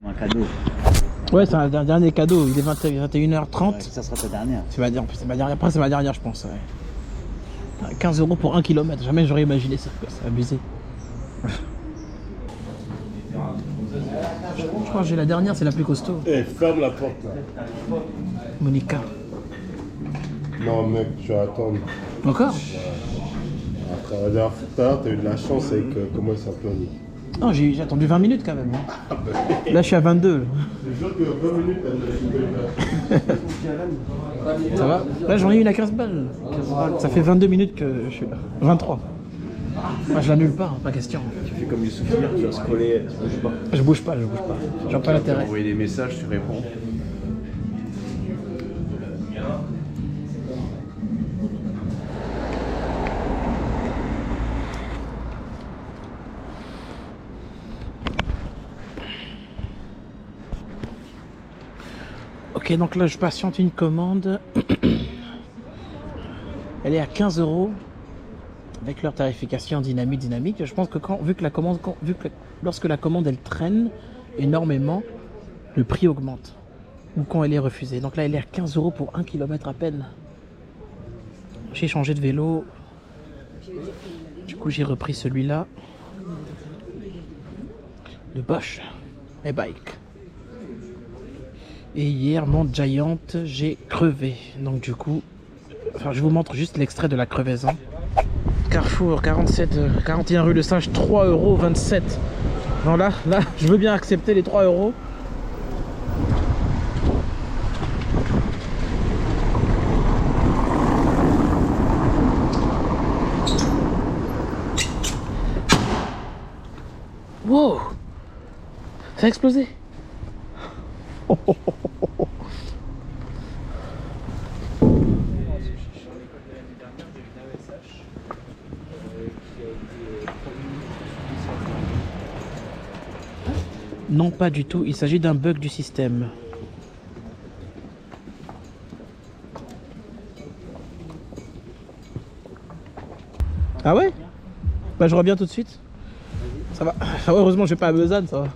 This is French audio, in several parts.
Un cadeau. Ouais, c'est un dernier cadeau, il est 21h30. Ouais, ça sera ta dernière. C'est ma dernière, après c'est ma dernière je pense. Ouais. 15 € pour 1 km, jamais j'aurais imaginé ça, c'est abusé. Je crois que j'ai la dernière, c'est la plus costaud. Eh, ferme la porte là. Monica. Non mec, tu vas attendre. Encore? Après la dernière fois, tout à l'heure, t'as eu de la chance avec comment il s'appelle. Non, j'ai attendu 20 minutes quand même. Là je suis à 22. Je jure que 20 minutes, elle Ça va? Là j'en ai une à 15 balles. Ça fait 22 minutes que je suis là. 23. Moi je l'annule pas, hein, pas question. Tu fais comme Youssouf hier, tu vas se coller, tu bouges pas. Je bouge pas. J'ai pas Tu l'intérêt. envoyer des messages, tu réponds. Ok, donc là je patiente une commande. Elle est à 15 € avec leur tarification dynamique. Je pense que lorsque la commande elle traîne énormément, le prix augmente. Ou quand elle est refusée. Donc là elle est à 15 € pour 1 km à peine. J'ai changé de vélo. Du coup j'ai repris celui-là. Le Bosch e-bike. Et hier, mon Giant, j'ai crevé. Donc du coup, enfin, je vous montre juste l'extrait de la crevaison. Carrefour, 41 rue de Sage, 3,27 €. Non, là, je veux bien accepter les 3 €. Wow! Ça a explosé! Non, pas du tout, il s'agit d'un bug du système. Ah ouais? Bah je reviens tout de suite. Ça va. Heureusement je vais pas à Besançon, ça va.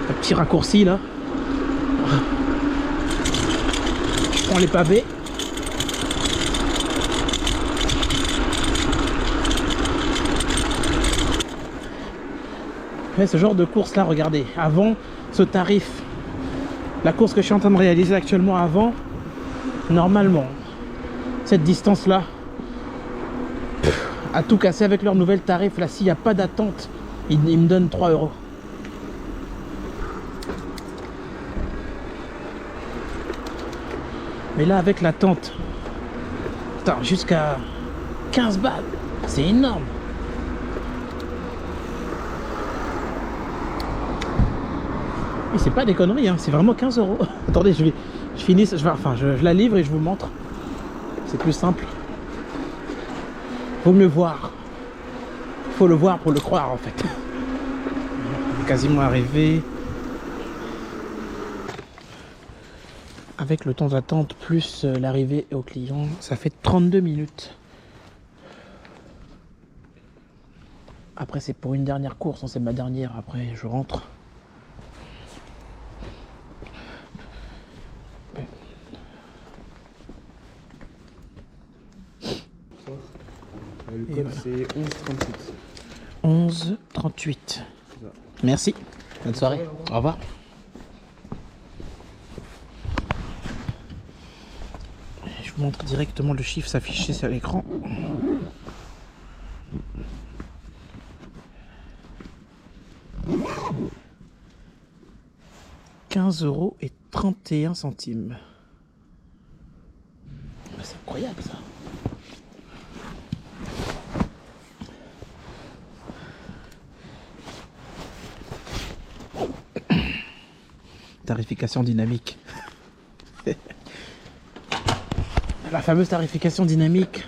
Un petit raccourci là. Je prends les pavés. Ouais, ce genre de course là, regardez, avant ce tarif, la course que je suis en train de réaliser actuellement, avant, normalement, cette distance là, à tout casser avec leur nouvel tarif, là, s'il n'y a pas d'attente, ils me donnent 3 €. Mais là, avec l'attente, jusqu'à 15 balles, c'est énorme. Et c'est pas des conneries, hein, c'est vraiment 15 €. Attendez, je finis, je la livre et je vous montre. C'est plus simple. Faut me le voir. Faut le voir pour le croire en fait. On est quasiment arrivé. Avec le temps d'attente plus l'arrivée au client, ça fait 32 minutes. Après c'est pour une dernière course, hein, c'est ma dernière, après je rentre. Le code c'est 1138. 11,38. Merci. Bonne soirée. Au revoir. Je vous montre directement le chiffre s'afficher sur l'écran. €15,31. C'est incroyable ça. Tarification dynamique. La fameuse tarification dynamique.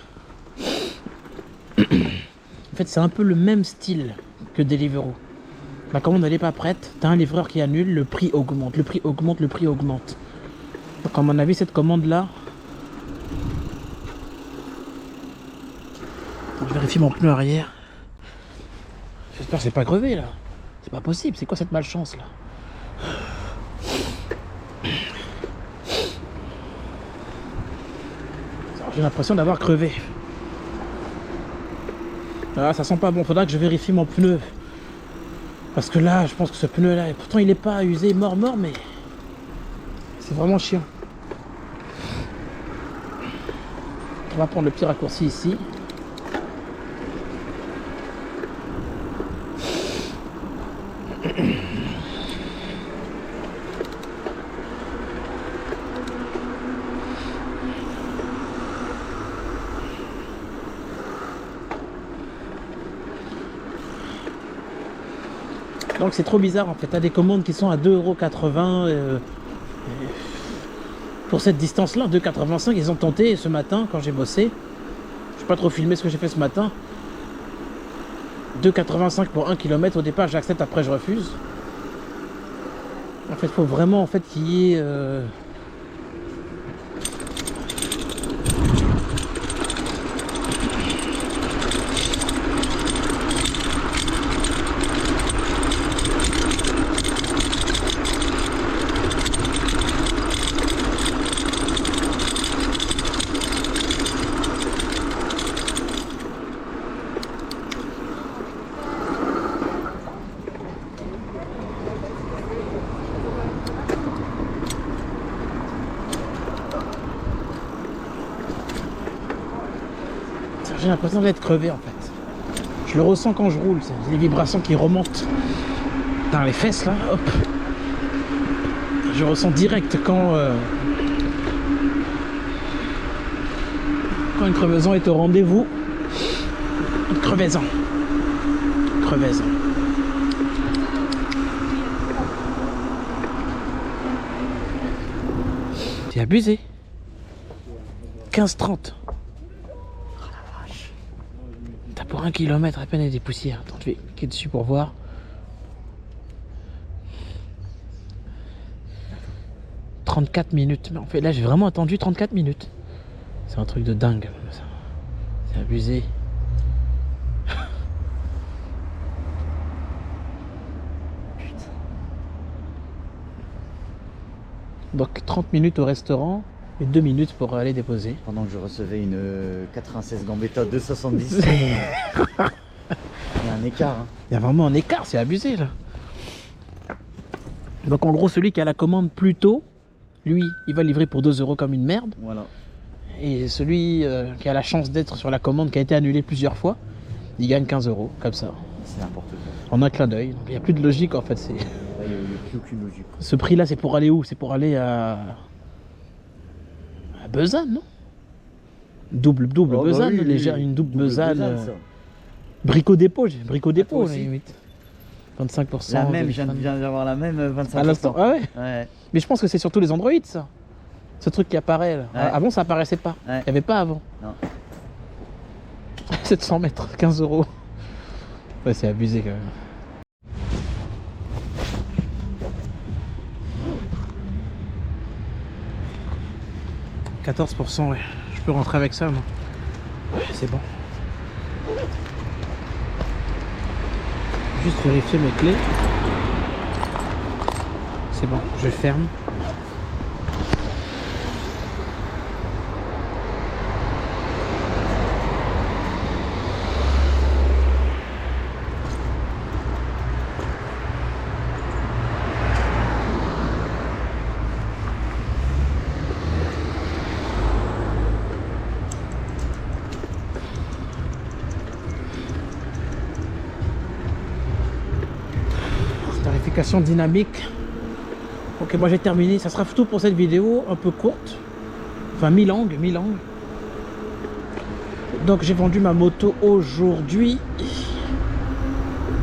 En fait, c'est un peu le même style que Deliveroo. La commande elle n'est pas prête, t'as un livreur qui annule, le prix augmente, le prix augmente, le prix augmente. Donc à mon avis cette commande là, je vérifie mon pneu arrière. J'espère que c'est pas crevé là. C'est pas possible, c'est quoi cette malchance là? J'ai l'impression d'avoir crevé. Ah, ça sent pas bon, faudra que je vérifie mon pneu. Parce que là, je pense que ce pneu là, pourtant il est pas usé mort, mais c'est vraiment chiant. On va prendre le petit raccourci ici. Donc c'est trop bizarre en fait, t'as des commandes qui sont à 2,80 €. Pour cette distance là, 2,85 €, ils ont tenté ce matin quand j'ai bossé. Je n'ai pas trop filmé ce que j'ai fait ce matin. 2,85 € pour 1 km, au départ j'accepte, après je refuse. En fait il faut vraiment en fait qu'il y ait... J'ai l'impression d'être crevé en fait. Je le ressens quand je roule, c'est les vibrations qui remontent dans les fesses là, hop. Je ressens direct quand une crevaison est au rendez-vous. Une crevaison. Crevaison. C'est abusé. 15,30 €. T'as pour 1 km à peine et des poussières. Attends, je vais cliquer dessus pour voir. « 34 minutes. Mais en fait, là, j'ai vraiment attendu 34 minutes. C'est un truc de dingue. C'est abusé. Donc 30 minutes au restaurant et 2 minutes pour aller déposer. Pendant que je recevais une 96 Gambetta 270. Il y a un écart. Hein. Il y a vraiment un écart, c'est abusé là. Donc en gros, celui qui a la commande plus tôt, lui, il va livrer pour 2 € comme une merde. Voilà. Et celui qui a la chance d'être sur la commande qui a été annulée plusieurs fois, il gagne 15 € comme ça. C'est n'importe quoi. En un clin d'œil. Il n'y a plus de logique en fait. Il n'y a plus aucune logique. Ce prix là, c'est pour aller où? C'est pour aller à Besançon, non? Double Oh, bah Besançon, oui, légère, oui. une double Besançon. ça. Brico dépôt, j'ai Brico dépôt toi aussi. limite. 25%. La même, de- je viens d'avoir la même À 25%. l'instant. Ah ouais. Ouais. Mais je pense que c'est surtout les Android ça. Ce truc qui apparaît là. Ouais. Avant ça apparaissait pas. Ouais. Il n'y avait pas avant. Non. 700 mètres, 15 €. Ouais, c'est abusé quand même. « 14%, ouais. Je peux rentrer avec ça, non? Ouais, c'est bon. Juste vérifier mes clés. C'est bon, je ferme. Tarification dynamique. Ok, moi j'ai terminé. Ça sera tout pour cette vidéo, un peu courte. Enfin, mi-langue. Donc j'ai vendu ma moto aujourd'hui.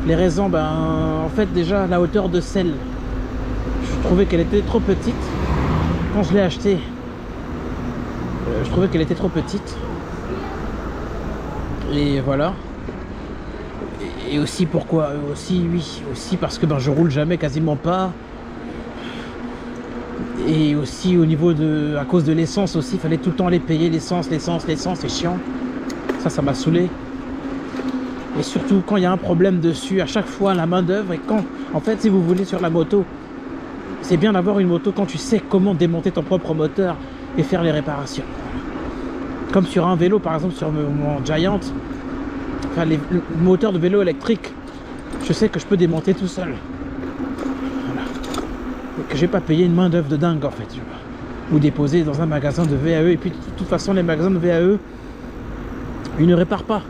Les raisons, ben, en fait déjà la hauteur de selle. Je trouvais qu'elle était trop petite. Quand je l'ai achetée, je trouvais qu'elle était trop petite. Et voilà. Et aussi pourquoi aussi oui, aussi parce que ben, je roule jamais, quasiment pas. Et aussi au niveau de... à cause de l'essence aussi, il fallait tout le temps aller payer l'essence, c'est chiant. Ça m'a saoulé. Et surtout quand il y a un problème dessus, à chaque fois la main d'œuvre. Et quand, en fait, si vous voulez sur la moto, c'est bien d'avoir une moto quand tu sais comment démonter ton propre moteur et faire les réparations. Comme sur un vélo, par exemple sur mon Giant, enfin le moteur de vélo électrique, je sais que je peux démonter tout seul. Voilà. Et que j'ai pas payé une main d'œuvre de dingue en fait. Ou déposer dans un magasin de VAE. Et puis de toute façon les magasins de VAE, ils ne réparent pas.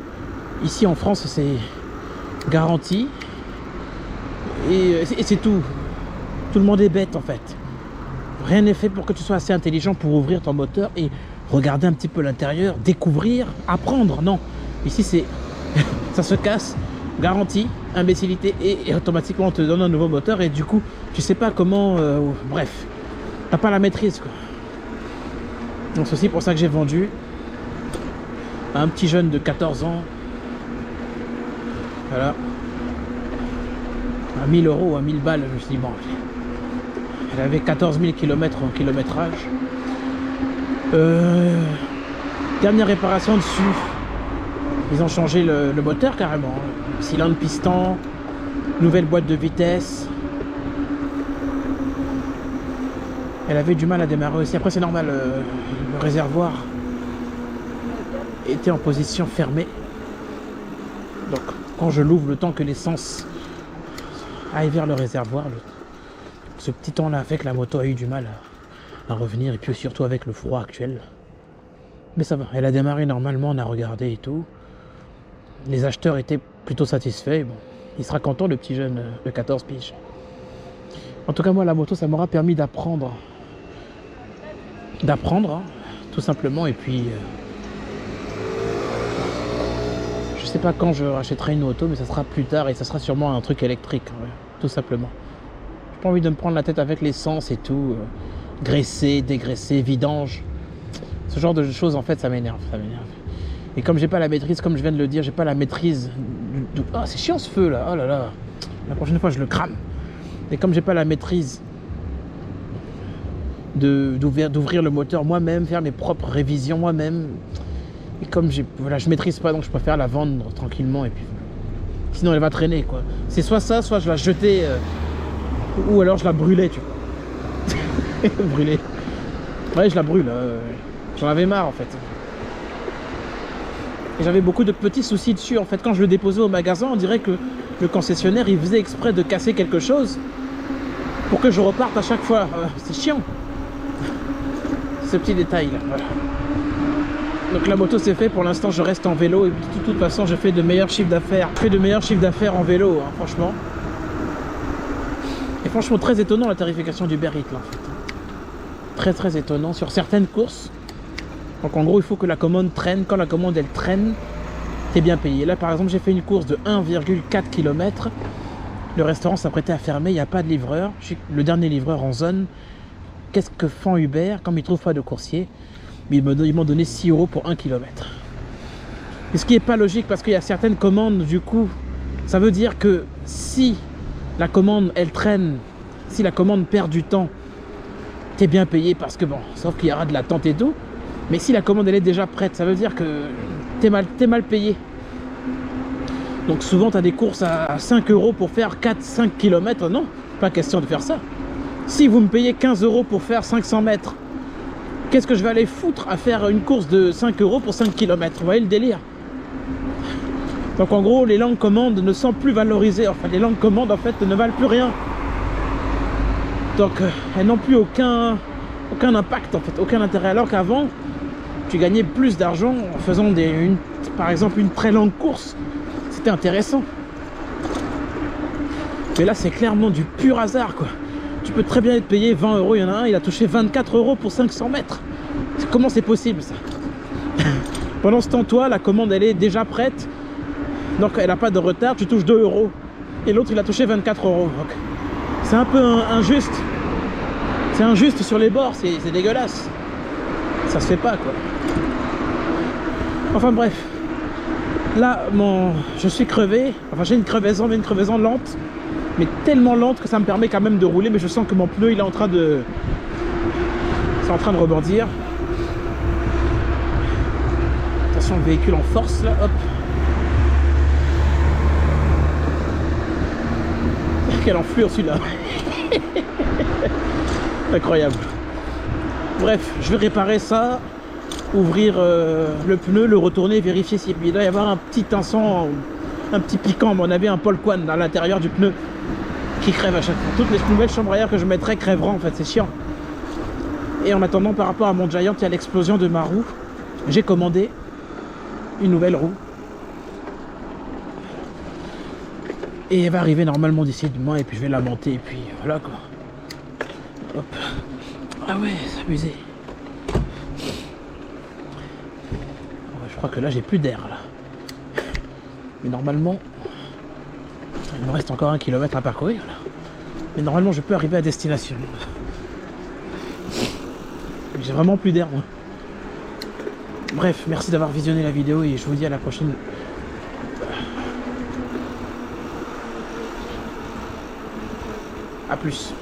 Ici en France c'est garanti. Et c'est tout. Tout le monde est bête en fait. Rien n'est fait pour que tu sois assez intelligent pour ouvrir ton moteur et regarder un petit peu l'intérieur, découvrir, apprendre. Non, ici c'est ça se casse, garantie, imbécilité et automatiquement on te donne un nouveau moteur et du coup tu sais pas comment, bref, t'as pas la maîtrise quoi. Donc c'est aussi pour ça que j'ai vendu à un petit jeune de 14 ans. Voilà. À 1000 euros, à 1000 balles, je me suis dit bon. Elle avait 14 000 km en kilométrage. Dernière réparation dessus. Ils ont changé le moteur carrément. Cylindre piston, nouvelle boîte de vitesse. Elle avait du mal à démarrer aussi. Après c'est normal, le réservoir était en position fermée. Donc quand je l'ouvre, le temps que l'essence aille vers le réservoir, ce petit temps là fait que la moto a eu du mal à revenir, et puis surtout avec le froid actuel. Mais ça va, elle a démarré normalement, on a regardé et tout. Les acheteurs étaient plutôt satisfaits. Bon, il sera content le petit jeune de 14 piges. En tout cas moi la moto ça m'aura permis d'apprendre, hein, tout simplement. Et puis je sais pas quand je rachèterai une moto, mais ça sera plus tard et ça sera sûrement un truc électrique, ouais, tout simplement. J'ai pas envie de me prendre la tête avec l'essence et tout, graisser, dégraisser, vidange. Ce genre de choses en fait ça m'énerve, Et comme j'ai pas la maîtrise, comme je viens de le dire, j'ai pas la maîtrise ah c'est chiant ce feu là, oh là là. La prochaine fois je le crame. Et comme j'ai pas la maîtrise d'ouvrir le moteur moi-même, faire mes propres révisions moi-même, et comme voilà, je maîtrise pas, donc je préfère la vendre tranquillement et puis sinon elle va traîner quoi. C'est soit ça, soit je la jetais ou alors je la brûlais, tu vois. Brûler. Ouais, je la brûle. J'en avais marre en fait. Et j'avais beaucoup de petits soucis dessus en fait. Quand je le déposais au magasin, on dirait que le concessionnaire il faisait exprès de casser quelque chose pour que je reparte à chaque fois. C'est chiant. Ce petit détail là. Voilà. Donc la moto c'est fait, pour l'instant je reste en vélo et de toute façon je fais de meilleurs chiffres d'affaires. Je fais de meilleurs chiffres d'affaires en vélo, hein, franchement. Et franchement très étonnant la tarification du Uber Eats là en fait. Très étonnant sur certaines courses. Donc en gros il faut que la commande traîne. Quand la commande elle traîne, t'es bien payé. Là par exemple j'ai fait une course de 1,4 km. Le restaurant s'apprêtait à fermer, il n'y a pas de livreur. Je suis le dernier livreur en zone. Qu'est-ce que font Uber comme ils ne trouvent pas de coursier? Ils m'ont donné 6 € pour 1 km. Et ce qui n'est pas logique parce qu'il y a certaines commandes du coup. Ça veut dire que si la commande elle traîne, si la commande perd du temps, t'es bien payé parce que bon, sauf qu'il y aura de l'attente et tout. Mais si la commande elle est déjà prête, ça veut dire que t'es mal payé. Donc souvent tu as des courses à 5 € pour faire 4-5 km. Non, pas question de faire ça. Si vous me payez 15 € pour faire 500 mètres, qu'est-ce que je vais aller foutre à faire une course de 5 € pour 5 km? Vous voyez le délire? Donc en gros les langues commandes ne sont plus valorisées. Enfin les langues commandes en fait ne valent plus rien. Donc elles n'ont plus aucun impact en fait, aucun intérêt. Alors qu'avant tu gagnais plus d'argent en faisant par exemple une très longue course. C'était intéressant. Mais là c'est clairement du pur hasard quoi. Tu peux très bien être payé 20 €, il y en a un, il a touché 24 € pour 500 mètres. Comment c'est possible ça? Pendant ce temps, toi, la commande elle est déjà prête. Donc elle n'a pas de retard, tu touches 2 €. Et l'autre il a touché 24 €. C'est un peu injuste. C'est injuste sur les bords, c'est dégueulasse. Ça se fait pas quoi. Enfin bref. Là, je suis crevé. Enfin, j'ai une crevaison, mais une crevaison lente. Mais tellement lente que ça me permet quand même de rouler. Mais je sens que mon pneu, il est en train de... C'est en train de rebondir. Attention, le véhicule en force, là. Hop. Quelle enflure, celui-là. Incroyable. Bref, je vais réparer ça. Ouvrir le pneu, le retourner, vérifier s'il doit y avoir un petit tinçon, un petit piquant, à mon avis, un polquan à l'intérieur du pneu qui crève à chaque fois. Toutes les nouvelles chambres à air que je mettrai crèveront en fait, c'est chiant. Et en attendant, par rapport à mon Giant, il y a l'explosion de ma roue. J'ai commandé une nouvelle roue. Et elle va arriver normalement d'ici demain, et puis je vais la monter, et puis voilà quoi. Hop. Ah ouais, c'est abusé. Je crois que là j'ai plus d'air là. Mais normalement, il me reste encore 1 kilomètre à parcourir là. Mais normalement je peux arriver à destination. J'ai vraiment plus d'air moi. Bref, merci d'avoir visionné la vidéo et je vous dis à la prochaine. A plus.